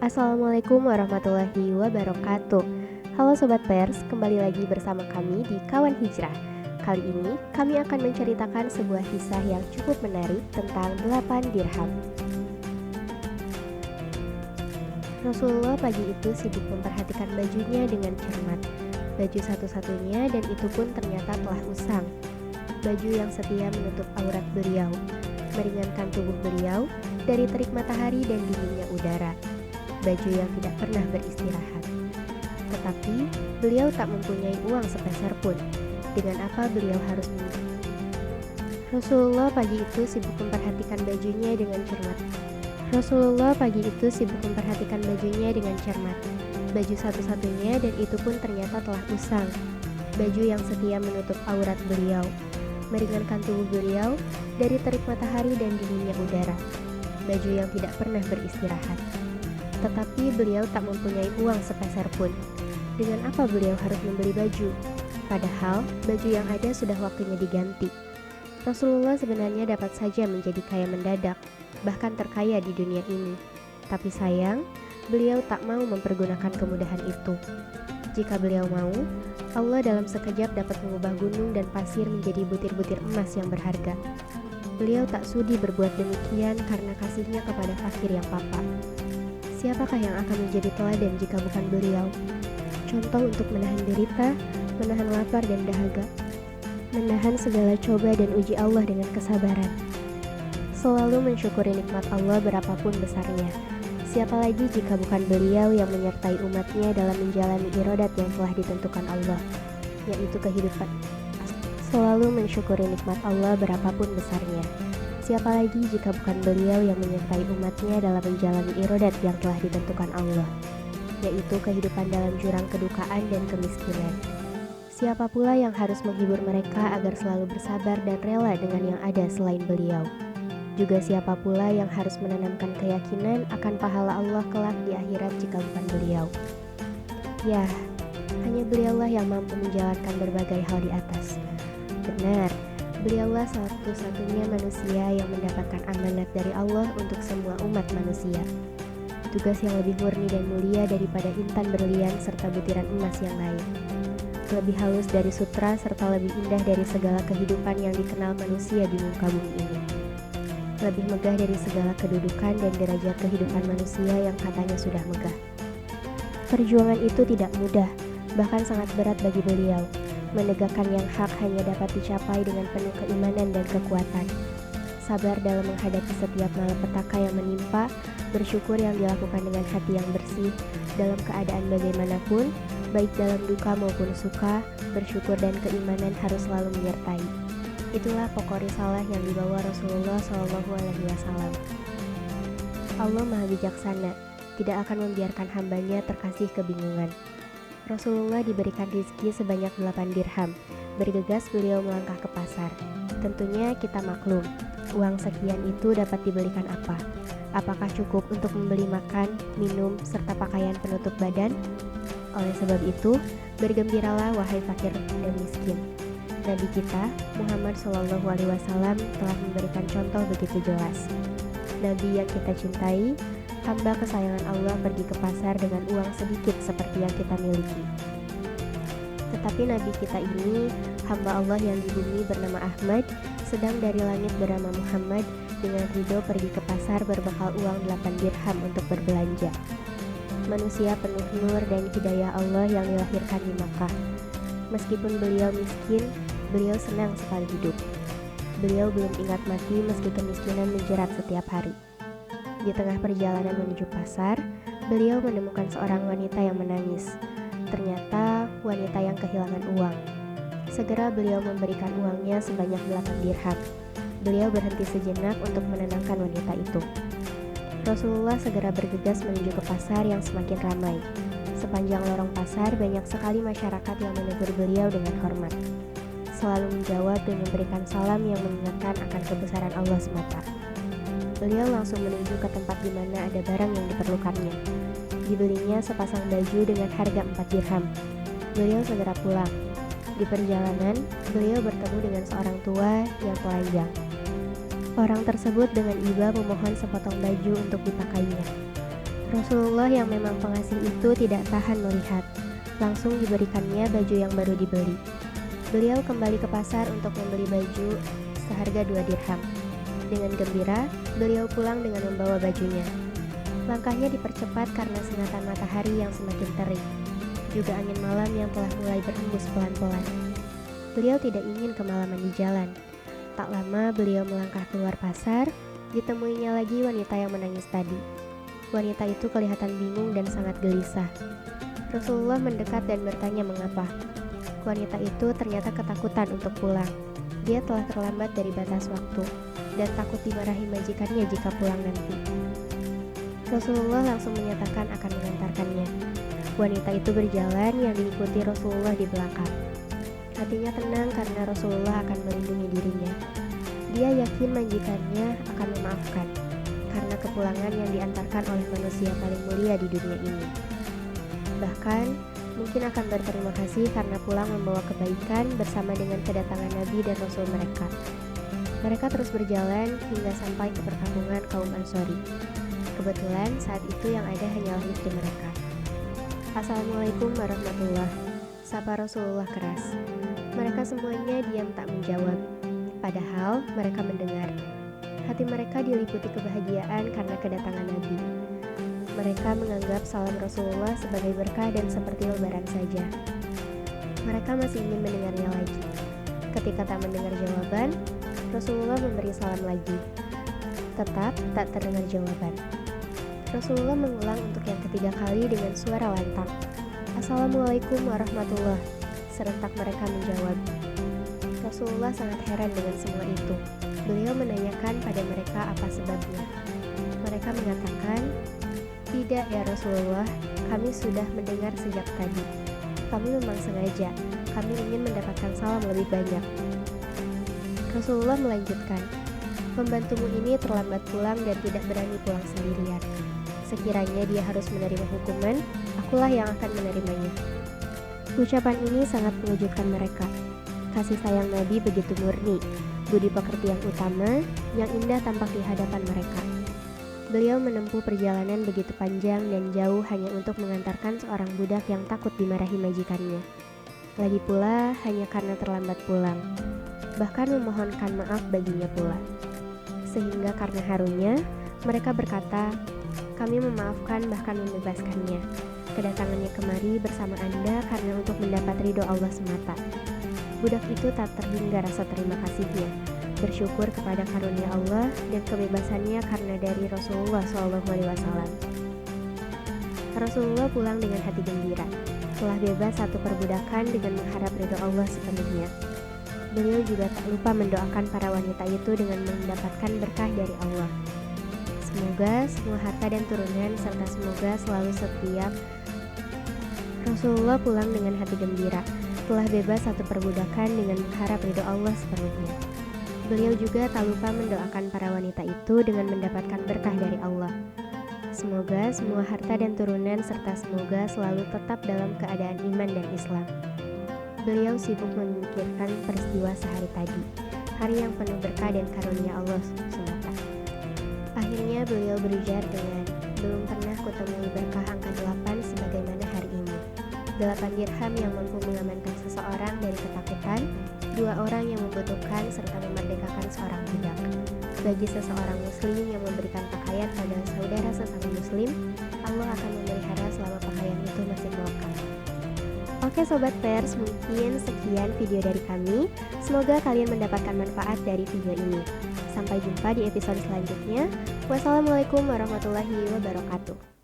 Assalamualaikum warahmatullahi wabarakatuh. Halo Sobat Pers, kembali lagi bersama kami di Kawan Hijrah. Kali ini kami akan menceritakan sebuah kisah yang cukup menarik tentang 8 dirham. Rasulullah pagi itu sibuk memperhatikan bajunya dengan cermat. Baju satu-satunya dan itu pun ternyata telah usang. Baju yang setia menutup aurat beliau, meringankan tubuh beliau dari terik matahari dan dinginnya udara. Baju yang tidak pernah beristirahat. Tetapi beliau tak mempunyai uang sepeser pun. Dengan apa beliau harus Rasulullah pagi itu sibuk memperhatikan bajunya dengan cermat. Baju satu-satunya dan itu pun ternyata telah usang. Baju yang setia menutup aurat beliau, meringankan tubuh beliau dari terik matahari dan dinginnya udara. Baju yang tidak pernah beristirahat. Tetapi beliau tak mempunyai uang sepeser pun. Dengan apa beliau harus membeli baju? Padahal baju yang ada sudah waktunya diganti. Rasulullah sebenarnya dapat saja menjadi kaya mendadak, bahkan terkaya di dunia ini. Tapi sayang, beliau tak mau mempergunakan kemudahan itu. Jika beliau mau, Allah dalam sekejap dapat mengubah gunung dan pasir menjadi butir-butir emas yang berharga. Beliau tak sudi berbuat demikian karena kasihnya kepada fakir yang papa. Siapakah yang akan menjadi teladan jika bukan beliau? Contoh untuk menahan derita, menahan lapar dan dahaga, menahan segala coba dan uji Allah dengan kesabaran. Selalu mensyukuri nikmat Allah berapapun besarnya. Siapa lagi jika bukan beliau yang menyertai umatnya dalam menjalani iradat yang telah ditentukan Allah, yaitu kehidupan. Selalu mensyukuri nikmat Allah berapapun besarnya. Siapa lagi jika bukan beliau yang menyertai umatnya dalam menjalani iradat yang telah ditentukan Allah, yaitu kehidupan dalam jurang kedukaan dan kemiskinan. Siapa pula yang harus menghibur mereka agar selalu bersabar dan rela dengan yang ada selain beliau? Juga siapa pula yang harus menanamkan keyakinan akan pahala Allah kelak di akhirat jika bukan beliau? Ya, hanya beliaulah yang mampu menjalankan berbagai hal di atas. Benar, beliaulah satu-satunya manusia yang mendapatkan amanat dari Allah untuk semua umat manusia. Tugas yang lebih murni dan mulia daripada intan berlian serta butiran emas yang lain. Lebih halus dari sutra serta lebih indah dari segala kehidupan yang dikenal manusia di muka bumi ini. Lebih megah dari segala kedudukan dan derajat kehidupan manusia yang katanya sudah megah. Perjuangan itu tidak mudah, bahkan sangat berat bagi beliau. Menegakkan yang hak hanya dapat dicapai dengan penuh keimanan dan kekuatan. Sabar dalam menghadapi setiap malapetaka yang menimpa, bersyukur yang dilakukan dengan hati yang bersih, dalam keadaan bagaimanapun, baik dalam duka maupun suka, bersyukur dan keimanan harus selalu menyertai. Itulah pokok risalah yang dibawa Rasulullah SAW. Allah Maha Bijaksana, tidak akan membiarkan hambanya terkasih kebingungan. Rasulullah diberikan rizki sebanyak 8 dirham. Bergegas beliau melangkah ke pasar. Tentunya kita maklum, uang sekian itu dapat dibelikan apa? Apakah cukup untuk membeli makan, minum, serta pakaian penutup badan? Oleh sebab itu, bergembiralah wahai fakir dan miskin. Nabi kita, Muhammad SAW telah memberikan contoh begitu jelas. Nabi yang kita cintai, hamba kesayangan Allah pergi ke pasar dengan uang sedikit seperti yang kita miliki. Tetapi Nabi kita ini, hamba Allah yang di bumi bernama Ahmad, sedang dari langit bernama Muhammad, dengan ridho pergi ke pasar berbekal uang 8 dirham untuk berbelanja. Manusia penuh nur dan hidayah Allah yang dilahirkan di Makkah. Meskipun beliau miskin, beliau senang sekali hidup. Beliau belum ingat mati meski kemiskinan menjerat setiap hari. Di tengah perjalanan menuju pasar, beliau menemukan seorang wanita yang menangis. Ternyata wanita yang kehilangan uang. Segera beliau memberikan uangnya sebanyak 8 dirham. Beliau berhenti sejenak untuk menenangkan wanita itu. Rasulullah segera bergegas menuju ke pasar yang semakin ramai. Sepanjang lorong pasar banyak sekali masyarakat yang menegur beliau dengan hormat, selalu menjawab dan memberikan salam yang mengingatkan akan kebesaran Allah semata. Beliau langsung menuju ke tempat di mana ada barang yang diperlukannya. Dibelinya sepasang baju dengan harga 4 dirham. Beliau segera pulang. Di perjalanan, beliau bertemu dengan seorang tua yang telanjang. Orang tersebut dengan iba memohon sepotong baju untuk dipakainya. Rasulullah yang memang pengasih itu tidak tahan melihat. Langsung diberikannya baju yang baru dibeli. Beliau kembali ke pasar untuk membeli baju seharga 2 dirham. Dengan gembira, beliau pulang dengan membawa bajunya. Langkahnya dipercepat karena sengatan matahari yang semakin terik, juga angin malam yang telah mulai berhembus pelan-pelan. Beliau tidak ingin kemalaman di jalan. Tak lama beliau melangkah keluar pasar, ditemuinya lagi wanita yang menangis tadi. Wanita itu kelihatan bingung dan sangat gelisah. Rasulullah mendekat dan bertanya mengapa. Wanita itu ternyata ketakutan untuk pulang. Dia telah terlambat dari batas waktu dan takut dimarahi majikannya jika pulang nanti. Rasulullah langsung menyatakan akan mengantarkannya. Wanita itu berjalan yang diikuti Rasulullah di belakang. Hatinya tenang karena Rasulullah akan melindungi dirinya. Dia yakin majikannya akan memaafkan karena kepulangan yang diantarkan oleh manusia paling mulia di dunia ini. Bahkan, mungkin akan berterima kasih karena pulang membawa kebaikan bersama dengan kedatangan Nabi dan Rasul mereka. Mereka terus berjalan hingga sampai ke perkampungan kaum Ansori. Kebetulan saat itu yang ada hanyalah istri mereka. Assalamualaikum warahmatullahi, sapa Rasulullah keras. Mereka semuanya diam tak menjawab. Padahal mereka mendengar. Hati mereka diliputi kebahagiaan karena kedatangan Nabi. Mereka menganggap salam Rasulullah sebagai berkah dan seperti lebaran saja. Mereka masih ingin mendengarnya lagi. Ketika tak mendengar jawaban, Rasulullah memberi salam lagi. Tetap tak terdengar jawaban. Rasulullah mengulang untuk yang ketiga kali dengan suara lantang. Assalamualaikum warahmatullahi. Serentak mereka menjawab. Rasulullah sangat heran dengan semua itu. Beliau menanyakan pada mereka apa sebabnya. Mereka mengatakan, "Tidak ya Rasulullah, kami sudah mendengar sejak tadi. Kami memang sengaja, kami ingin mendapatkan salam lebih banyak." Rasulullah melanjutkan, "Pembantumu ini terlambat pulang dan tidak berani pulang sendirian. Sekiranya dia harus menerima hukuman, akulah yang akan menerimanya." Ucapan ini sangat mengejutkan mereka. Kasih sayang Nabi begitu murni, budi pekerti yang utama, yang indah tampak di hadapan mereka. Beliau menempuh perjalanan begitu panjang dan jauh hanya untuk mengantarkan seorang budak yang takut dimarahi majikannya. Lagi pula hanya karena terlambat pulang, bahkan memohonkan maaf baginya pula. Sehingga karena harunya, mereka berkata, "Kami memaafkan bahkan membebaskannya. Kedatangannya kemari bersama Anda karena untuk mendapat ridho Allah semata." Budak itu tak terhingga rasa terima kasihnya, bersyukur kepada karunia Allah dan kebebasannya karena dari Rasulullah SAW. Rasulullah pulang dengan hati gembira, telah bebas satu perbudakan dengan mengharap ridho Allah sepenuhnya. Beliau juga tak lupa mendoakan para wanita itu dengan mendapatkan berkah dari Allah. Semoga semua harta dan turunan serta semoga selalu setia. Rasulullah pulang dengan hati gembira, telah bebas satu perbudakan dengan mengharap ridho Allah sepenuhnya. Beliau juga tak lupa mendoakan para wanita itu dengan mendapatkan berkah dari Allah. Semoga semua harta dan turunan serta semoga selalu tetap dalam keadaan iman dan Islam. Beliau sibuk memikirkan peristiwa sehari tadi, hari yang penuh berkah dan karunia Allah semata. Akhirnya beliau berujar dengan, "Belum pernah kutemui berkah angka 8 sebagaimana hari ini. 8 dirham yang mampu mengamankan seseorang dari ketakutan, 2 orang yang membutuhkan serta memerdekakan seorang budak. Bagi seseorang muslim yang memberikan pakaian pada saudara sesama muslim, Allah akan memelihara selama pakaian itu masih melekat." Oke Sobat Pers, mungkin sekian video dari kami. Semoga kalian mendapatkan manfaat dari video ini. Sampai jumpa di episode selanjutnya. Wassalamualaikum warahmatullahi wabarakatuh.